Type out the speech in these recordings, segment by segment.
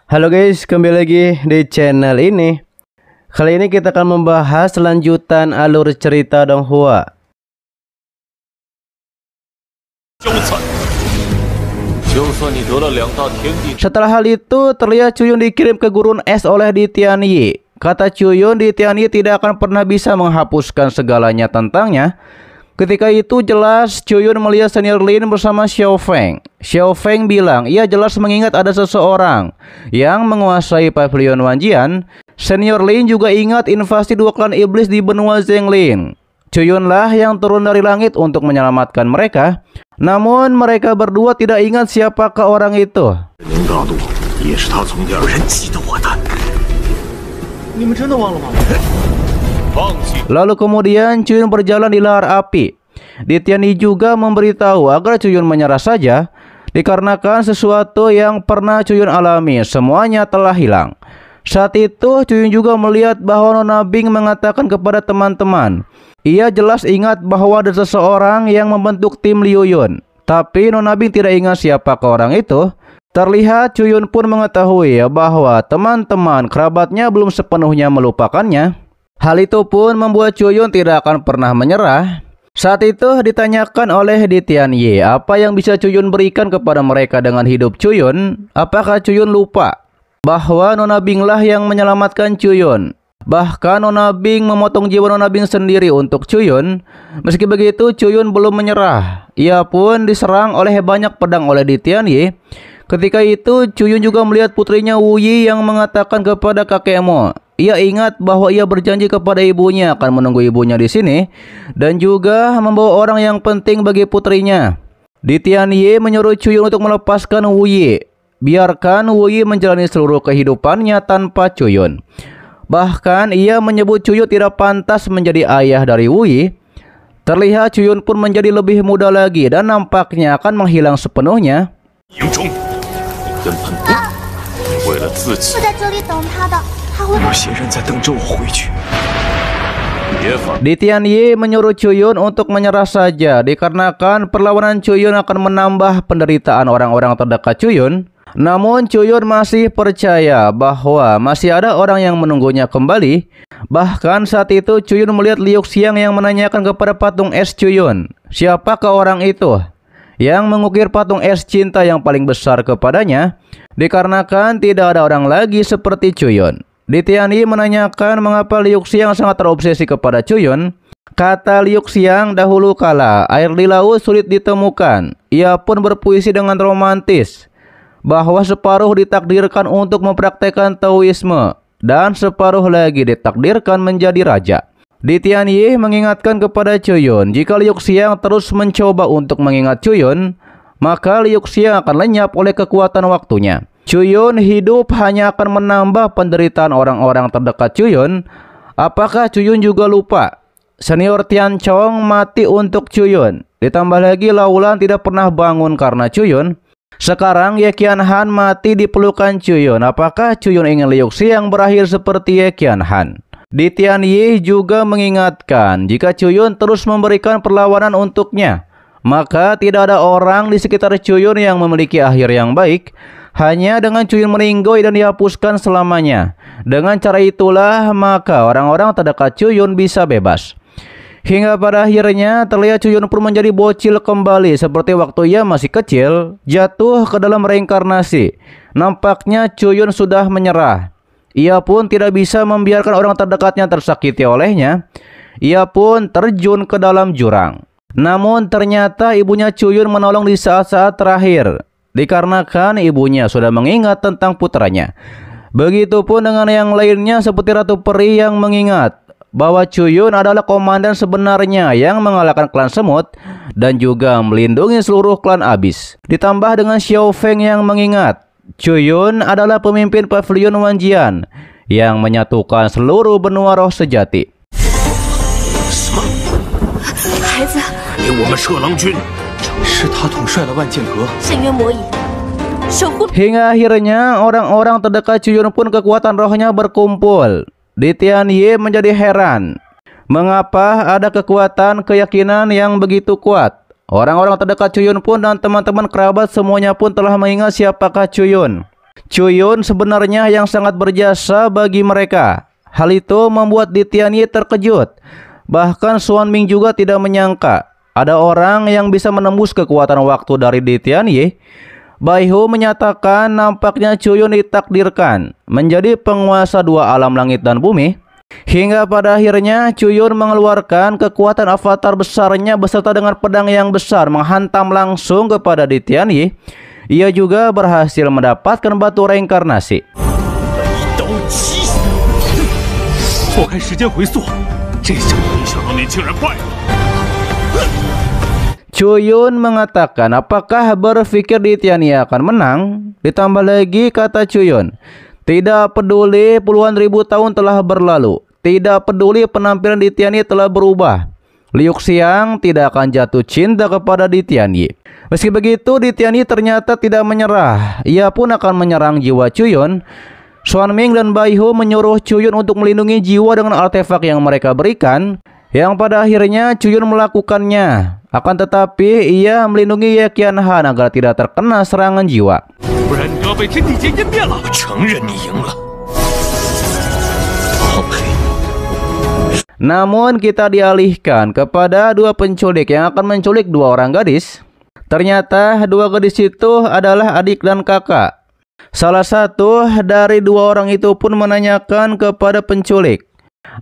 Halo guys, kembali lagi di channel ini. Kali ini kita akan membahas lanjutan alur cerita Donghua. Setelah hal itu, terlihat Chuyun dikirim ke gurun es oleh Di Tianyi. Kata Chuyun, Di Tianyi tidak akan pernah bisa menghapuskan segalanya tentangnya. Ketika itu jelas Chuyun melihat senior Lin bersama Xiao Feng. Xiao Feng bilang ia jelas mengingat ada seseorang yang menguasai pavilion Wanjian. Senior Lin juga ingat invasi dua klan iblis di benua Zhenglin. Chuyun lah yang turun dari langit untuk menyelamatkan mereka. Namun mereka berdua tidak ingat siapakah orang itu. Lalu kemudian Chuyun berjalan di lahar api. Di Tianyi juga memberitahu agar Chuyun menyerah saja, dikarenakan sesuatu yang pernah Chuyun alami semuanya telah hilang. Saat itu Chuyun juga melihat bahwa Nona Bing mengatakan kepada teman-teman, ia jelas ingat bahwa ada seseorang yang membentuk tim Liu Yun. Tapi Nona Bing tidak ingat siapakah orang itu. Terlihat Chuyun pun mengetahui bahwa teman-teman kerabatnya belum sepenuhnya melupakannya. Hal itu pun membuat Chuyun tidak akan pernah menyerah. Saat itu ditanyakan oleh Di Tianyi apa yang bisa Chuyun berikan kepada mereka dengan hidup Chuyun. Apakah Chuyun lupa bahwa Nona Bing lah yang menyelamatkan Chuyun? Bahkan Nona Bing memotong jiwa Nona Bing sendiri untuk Chuyun. Meski begitu Chuyun belum menyerah. Ia pun diserang oleh banyak pedang oleh Di Tianyi. Ketika itu Chuyun juga melihat putrinya Wu Yi yang mengatakan kepada kakekmu. Ia ingat bahwa ia berjanji kepada ibunya akan menunggu ibunya di sini dan juga membawa orang yang penting bagi putrinya. Di Tianyi menyuruh Chuyun untuk melepaskan Wu Yi. Biarkan Wu Yi menjalani seluruh kehidupannya tanpa Chuyun. Bahkan ia menyebut Chuyun tidak pantas menjadi ayah dari Wu Yi. Terlihat Chuyun pun menjadi lebih muda lagi dan nampaknya akan menghilang sepenuhnya. Di Tianyi menyuruh Chuyun untuk menyerah saja dikarenakan perlawanan Chuyun akan menambah penderitaan orang-orang terdekat Chuyun. Namun Chuyun masih percaya bahwa masih ada orang yang menunggunya kembali. Bahkan saat itu Chuyun melihat Liu Xiang yang menanyakan kepada patung es Chuyun, siapakah orang itu yang mengukir patung es cinta yang paling besar kepadanya, dikarenakan tidak ada orang lagi seperti Chuyun. Di Tianyi menanyakan mengapa Liu Xiang sangat terobsesi kepada Chuyun. Kata Liu Xiang, dahulu kala air di laut sulit ditemukan. Ia pun berpuisi dengan romantis bahwa separuh ditakdirkan untuk mempraktekkan Taoisme dan separuh lagi ditakdirkan menjadi raja. Di Tianyi mengingatkan kepada Chuyun, jika Liu Xiang terus mencoba untuk mengingat Chuyun, maka Liu Xiang akan lenyap oleh kekuatan waktunya. Chuyun hidup hanya akan menambah penderitaan orang-orang terdekat Chuyun. Apakah Chuyun juga lupa? Senior Tian Chong mati untuk Chuyun. Ditambah lagi Laulan tidak pernah bangun karena Chuyun. Sekarang Ye Qianhan mati di pelukan Chuyun. Apakah Chuyun ingin Liu Xiang berakhir seperti Ye Qianhan? Di Tianyi juga mengingatkan jika Chuyun terus memberikan perlawanan untuknya, maka tidak ada orang di sekitar Chuyun yang memiliki akhir yang baik. Hanya dengan Chuyun meninggoy dan dihapuskan selamanya. Dengan cara itulah maka orang-orang terdekat Chuyun bisa bebas. Hingga pada akhirnya terlihat Chuyun pun menjadi bocil kembali seperti waktu ia masih kecil, jatuh ke dalam reinkarnasi. Nampaknya Chuyun sudah menyerah. Ia pun tidak bisa membiarkan orang terdekatnya tersakiti olehnya. Ia pun terjun ke dalam jurang. Namun ternyata ibunya Chuyun menolong di saat-saat terakhir, dikarenakan ibunya sudah mengingat tentang putranya. Begitupun dengan yang lainnya seperti Ratu Peri yang mengingat bahwa Chuyun adalah komandan sebenarnya yang mengalahkan klan semut dan juga melindungi seluruh klan abis. Ditambah dengan Xiao Feng yang mengingat Chuyun adalah pemimpin pavilion Wanjian yang menyatukan seluruh benua roh sejati. Hingga akhirnya orang-orang terdekat Chuyun pun kekuatan rohnya berkumpul. Di Tianyi menjadi heran mengapa ada kekuatan keyakinan yang begitu kuat. Orang-orang terdekat Chuyun pun dan teman-teman kerabat semuanya pun telah mengingat siapakah Chuyun. Chuyun sebenarnya yang sangat berjasa bagi mereka. Hal itu membuat Di Tianyi terkejut. Bahkan Xuan Ming juga tidak menyangka ada orang yang bisa menembus kekuatan waktu dari Di Tianyi. Bai Hu menyatakan nampaknya Chuyun ditakdirkan menjadi penguasa dua alam langit dan bumi. Hingga pada akhirnya Chuyun mengeluarkan kekuatan avatar besarnya beserta dengan pedang yang besar menghantam langsung kepada Di Tianyi. Ia juga berhasil mendapatkan batu reinkarnasi. Chuyun mengatakan apakah berpikir Di Tianyi akan menang? Ditambah lagi kata Chuyun, tidak peduli puluhan ribu tahun telah berlalu, tidak peduli penampilan Di Tianyi telah berubah, Liu Xiang tidak akan jatuh cinta kepada Di Tianyi. Meski begitu, Di Tianyi ternyata tidak menyerah. Ia pun akan menyerang jiwa Chuyun. Xuan Ming dan Bai Hu menyuruh Chuyun untuk melindungi jiwa dengan artefak yang mereka berikan, yang pada akhirnya Chuyun melakukannya. Akan tetapi ia melindungi Ye Qianhan agar tidak terkena serangan jiwa. Namun kita dialihkan kepada dua penculik yang akan menculik dua orang gadis. Ternyata dua gadis itu adalah adik dan kakak. Salah satu dari dua orang itu pun menanyakan kepada penculik,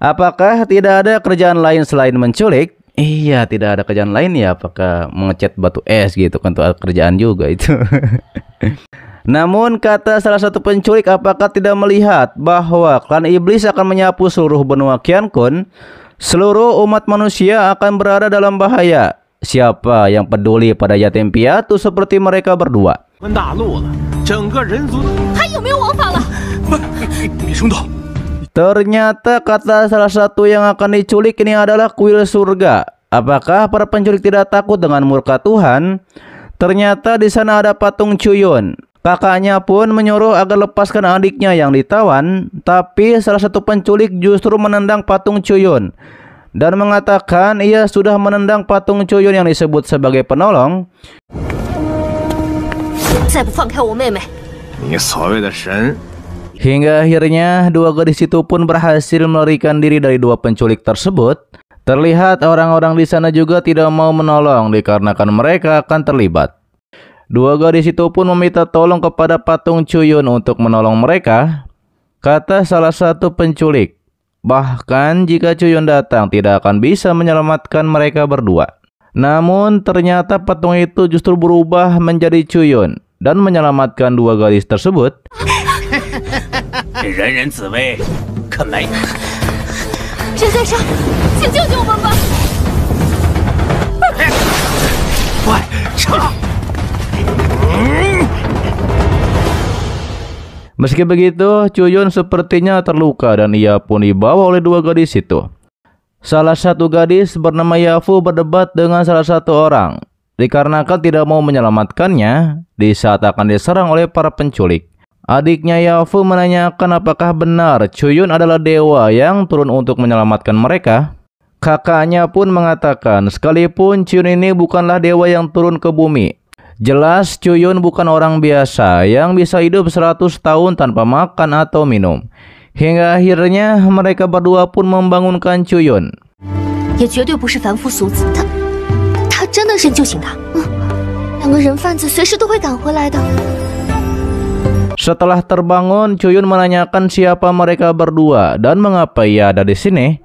apakah tidak ada kerjaan lain selain menculik? Iya, tidak ada kerjaan lain ya, apakah mengecat batu es gitu kan, tuh kerjaan juga itu. Namun kata salah satu penculik, apakah tidak melihat bahwa klan iblis akan menyapu seluruh benua Qiankun? Seluruh umat manusia akan berada dalam bahaya. Siapa yang peduli pada yatim piatu seperti mereka berdua? Ternyata kata salah satu yang akan diculik ini adalah kuil surga. Apakah para penculik tidak takut dengan murka Tuhan? Ternyata di sana ada patung Chuyun. Kakaknya pun menyuruh agar lepaskan adiknya yang ditawan, tapi salah satu penculik justru menendang patung Chuyun dan mengatakan ia sudah menendang patung Chuyun yang disebut sebagai penolong. Hingga akhirnya dua gadis itu pun berhasil melarikan diri dari dua penculik tersebut. Terlihat orang-orang di sana juga tidak mau menolong dikarenakan mereka akan terlibat. Dua gadis itu pun meminta tolong kepada patung Chuyun untuk menolong mereka. Kata salah satu penculik, bahkan jika Chuyun datang tidak akan bisa menyelamatkan mereka berdua. Namun ternyata patung itu justru berubah menjadi Chuyun dan menyelamatkan dua gadis tersebut. Meski begitu, Chuyun sepertinya terluka dan ia pun dibawa oleh dua gadis itu. Salah satu gadis bernama Yafu berdebat dengan salah satu orang dikarenakan tidak mau menyelamatkannya di saat akan diserang oleh para penculik. Adiknya Yafu menanyakan apakah benar Chuyun adalah dewa yang turun untuk menyelamatkan mereka. Kakaknya pun mengatakan sekalipun Chuyun ini bukanlah dewa yang turun ke bumi, jelas Chuyun bukan orang biasa yang bisa hidup 100 tahun tanpa makan atau minum. Hingga akhirnya mereka berdua pun membangunkan Chuyun. Setelah terbangun, Chuyun menanyakan siapa mereka berdua dan mengapa ia ada di sini.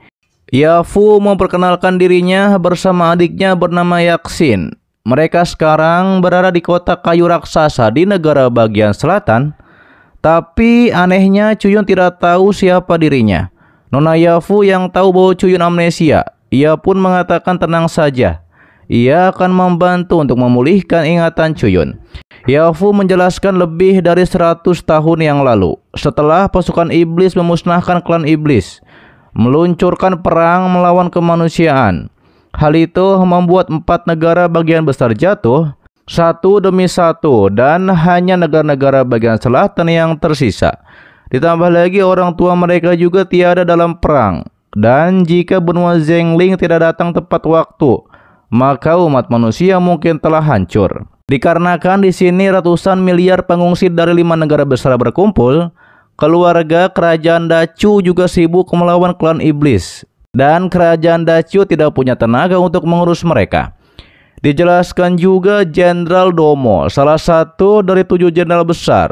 Yafu memperkenalkan dirinya bersama adiknya bernama Yaxin. Mereka sekarang berada di kota kayu raksasa di negara bagian selatan. Tapi anehnya Chuyun tidak tahu siapa dirinya. Nona Yafu yang tahu bahwa Chuyun amnesia. Ia pun mengatakan tenang saja. Ia akan membantu untuk memulihkan ingatan Chuyun. Yafu menjelaskan lebih dari 100 tahun yang lalu, setelah pasukan iblis memusnahkan klan iblis, meluncurkan perang melawan kemanusiaan. Hal itu membuat 4 negara bagian besar jatuh, satu demi satu, dan hanya negara-negara bagian selatan yang tersisa. Ditambah lagi orang tua mereka juga tiada dalam perang. Dan jika benua Zhengling tidak datang tepat waktu, maka umat manusia mungkin telah hancur. Dikarenakan di sini ratusan miliar pengungsi dari 5 negara besar berkumpul, keluarga kerajaan Dacu juga sibuk melawan klan iblis. Dan kerajaan Dacu tidak punya tenaga untuk mengurus mereka. Dijelaskan juga Jenderal Domo, salah satu dari 7 jenderal besar.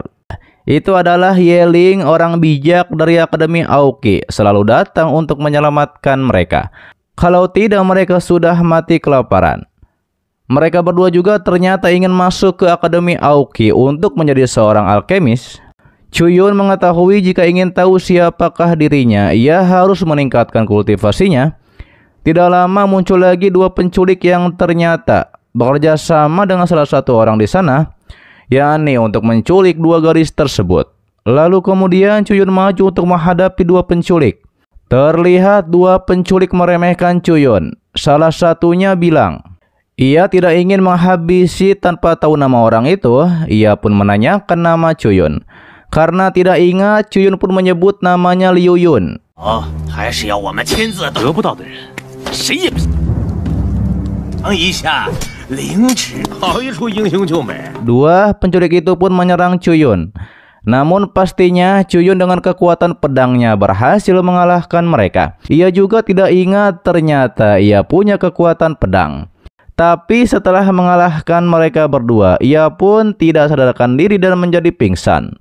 Itu adalah Yeling, orang bijak dari Akademi Aoki, selalu datang untuk menyelamatkan mereka. Kalau tidak, mereka sudah mati kelaparan. Mereka berdua juga ternyata ingin masuk ke Akademi Aoki untuk menjadi seorang alkemis. Chuyun mengetahui jika ingin tahu siapakah dirinya, ia harus meningkatkan kultivasinya. Tidak lama muncul lagi 2 penculik yang ternyata bekerja sama dengan salah satu orang di sana, yakni untuk menculik 2 gadis tersebut. Lalu kemudian Chuyun maju untuk menghadapi 2 penculik. Terlihat 2 penculik meremehkan Chuyun. Salah satunya bilang, ia tidak ingin menghabisi tanpa tahu nama orang itu. Ia pun menanyakan nama Chuyun. Karena tidak ingat, Chuyun pun menyebut namanya Liu Yun. Dua penculik itu pun menyerang Chuyun. Namun pastinya Chuyun dengan kekuatan pedangnya berhasil mengalahkan mereka. Ia juga tidak ingat ternyata ia punya kekuatan pedang. Tapi setelah mengalahkan mereka berdua, ia pun tidak sadarkan diri dan menjadi pingsan.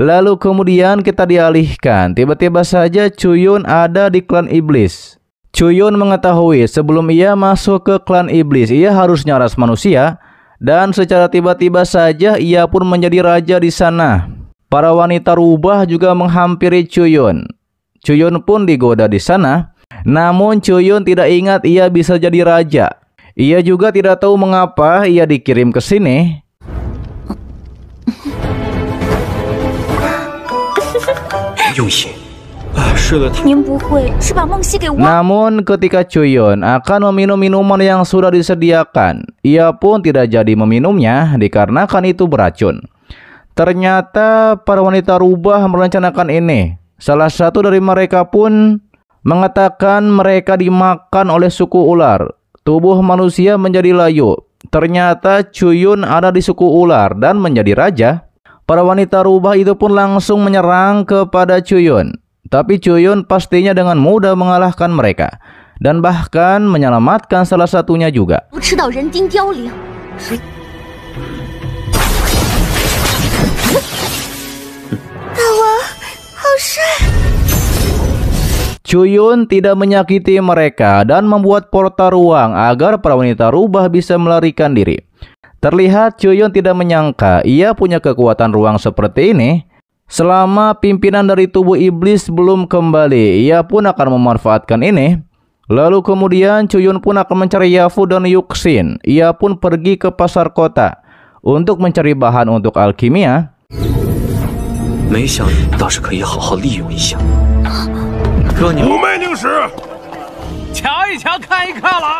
Lalu kemudian kita dialihkan. Tiba-tiba saja Chuyun ada di klan iblis. Chuyun mengetahui sebelum ia masuk ke klan iblis, ia harusnya ras manusia. Dan secara tiba-tiba saja ia pun menjadi raja di sana. Para wanita rubah juga menghampiri Chuyun. Chuyun pun digoda di sana. Namun Chuyun tidak ingat ia bisa jadi raja. Ia juga tidak tahu mengapa ia dikirim ke sini. Namun ketika Chuyun akan meminum minuman yang sudah disediakan, ia pun tidak jadi meminumnya dikarenakan itu beracun. Ternyata para wanita rubah merencanakan ini. Salah satu dari mereka pun mengatakan mereka dimakan oleh suku ular. Tubuh manusia menjadi layu. Ternyata Chuyun ada di suku ular dan menjadi raja. Para wanita rubah itu pun langsung menyerang kepada Chuyun. Tapi Chuyun pastinya dengan mudah mengalahkan mereka. Dan bahkan menyelamatkan salah satunya juga. Chuyun tidak menyakiti mereka dan membuat portal ruang agar para wanita rubah bisa melarikan diri. Terlihat Chuyun tidak menyangka ia punya kekuatan ruang seperti ini. Selama pimpinan dari tubuh iblis belum kembali, ia pun akan memanfaatkan ini. Lalu kemudian Chuyun pun akan mencari Yafu dan Yuxin. Ia pun pergi ke pasar kota untuk mencari bahan untuk alkimia.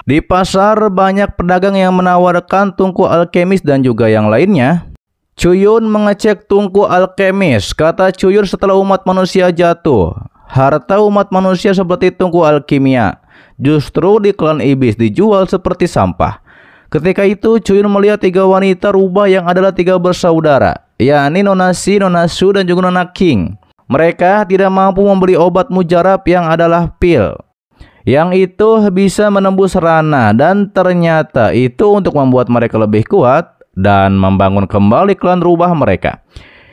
Di pasar banyak pedagang yang menawarkan tungku alkemis dan juga yang lainnya. Chuyun mengecek tungku alkemis. Kata Chuyun, setelah umat manusia jatuh, harta umat manusia seperti tungku alkimia justru di klan iblis dijual seperti sampah. Ketika itu Chuyun melihat 3 wanita rubah yang adalah 3 bersaudara, yakni Nona Si, Nona Su, dan juga Nona King. Mereka tidak mampu membeli obat mujarab yang adalah pil, yang itu bisa menembus rana, dan ternyata itu untuk membuat mereka lebih kuat dan membangun kembali klan rubah mereka.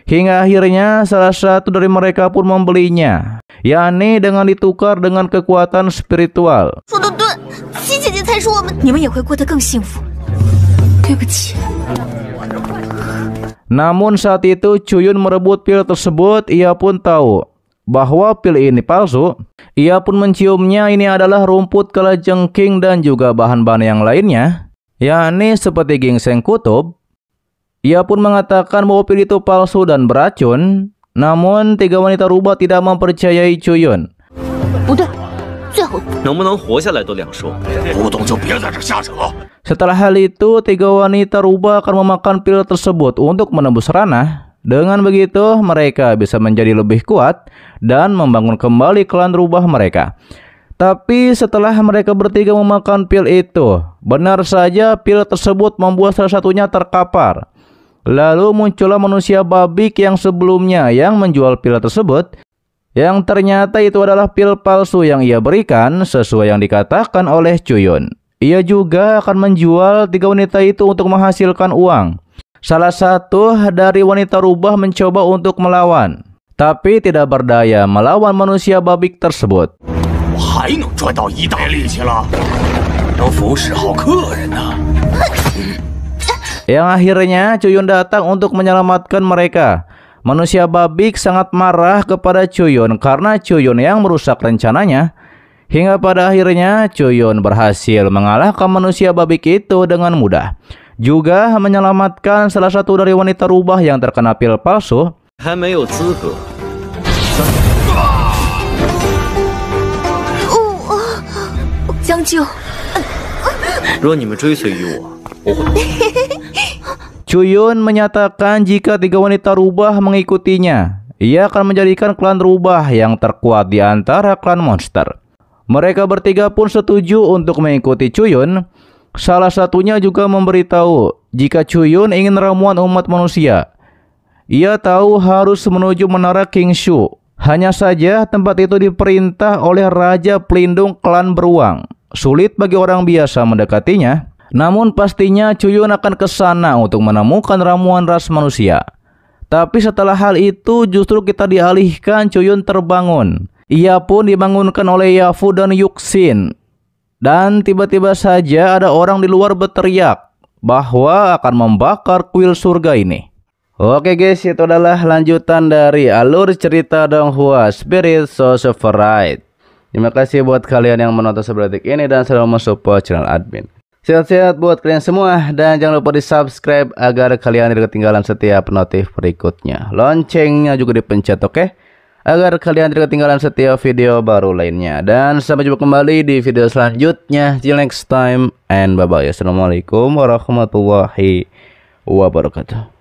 Hingga akhirnya salah satu dari mereka pun membelinya, yakni dengan ditukar dengan kekuatan spiritual. Namun saat itu Chuyun merebut pil tersebut. Ia pun tahu bahwa pil ini palsu. Ia pun menciumnya. Ini adalah rumput kalajengking dan juga bahan-bahan yang lainnya, yakni seperti ginseng kutub. Ia pun mengatakan bahwa pil itu palsu dan beracun. Namun 3 wanita rubah tidak mempercayai Chuyun. Setelah hal itu 3 wanita rubah akan memakan pil tersebut untuk menembus ranah. Dengan begitu, mereka bisa menjadi lebih kuat dan membangun kembali klan rubah mereka. Tapi setelah mereka bertiga memakan pil itu, benar saja pil tersebut membuat salah satunya terkapar. Lalu muncullah manusia babik yang sebelumnya yang menjual pil tersebut, yang ternyata itu adalah pil palsu yang ia berikan sesuai yang dikatakan oleh Chuyun. Ia juga akan menjual 3 wanita itu untuk menghasilkan uang. Salah satu dari wanita rubah mencoba untuk melawan, tapi tidak berdaya melawan manusia babik tersebut. Yang akhirnya Chuyun datang untuk menyelamatkan mereka. Manusia babik sangat marah kepada Chuyun karena Chuyun yang merusak rencananya. Hingga pada akhirnya Chuyun berhasil mengalahkan manusia babik itu dengan mudah. Juga menyelamatkan salah satu dari wanita rubah yang terkena pil palsu. Chuyun menyatakan jika 3 wanita rubah mengikutinya, ia akan menjadikan klan rubah yang terkuat di antara klan monster. Mereka bertiga pun setuju untuk mengikuti Chuyun. Salah satunya juga memberitahu jika Chuyun ingin ramuan umat manusia, ia tahu harus menuju menara King Shu. Hanya saja tempat itu diperintah oleh Raja Pelindung Klan Beruang. Sulit bagi orang biasa mendekatinya. Namun pastinya Chuyun akan ke sana untuk menemukan ramuan ras manusia. Tapi setelah hal itu justru kita dialihkan Chuyun terbangun. Ia pun dibangunkan oleh Yafu dan Yuxin. Dan tiba-tiba saja ada orang di luar berteriak bahwa akan membakar kuil surga ini. Oke guys, itu adalah lanjutan dari alur cerita Donghua Spirits of Severide. Terima kasih buat kalian yang menonton sebelum detik ini dan selalu mensupport channel admin. Sehat-sehat buat kalian semua dan jangan lupa di subscribe agar kalian tidak ketinggalan setiap notif berikutnya. Loncengnya juga dipencet, oke? Agar kalian tidak ketinggalan setiap video baru lainnya. Dan sampai jumpa kembali di video selanjutnya. Till next time and bye bye. Assalamualaikum warahmatullahi wabarakatuh.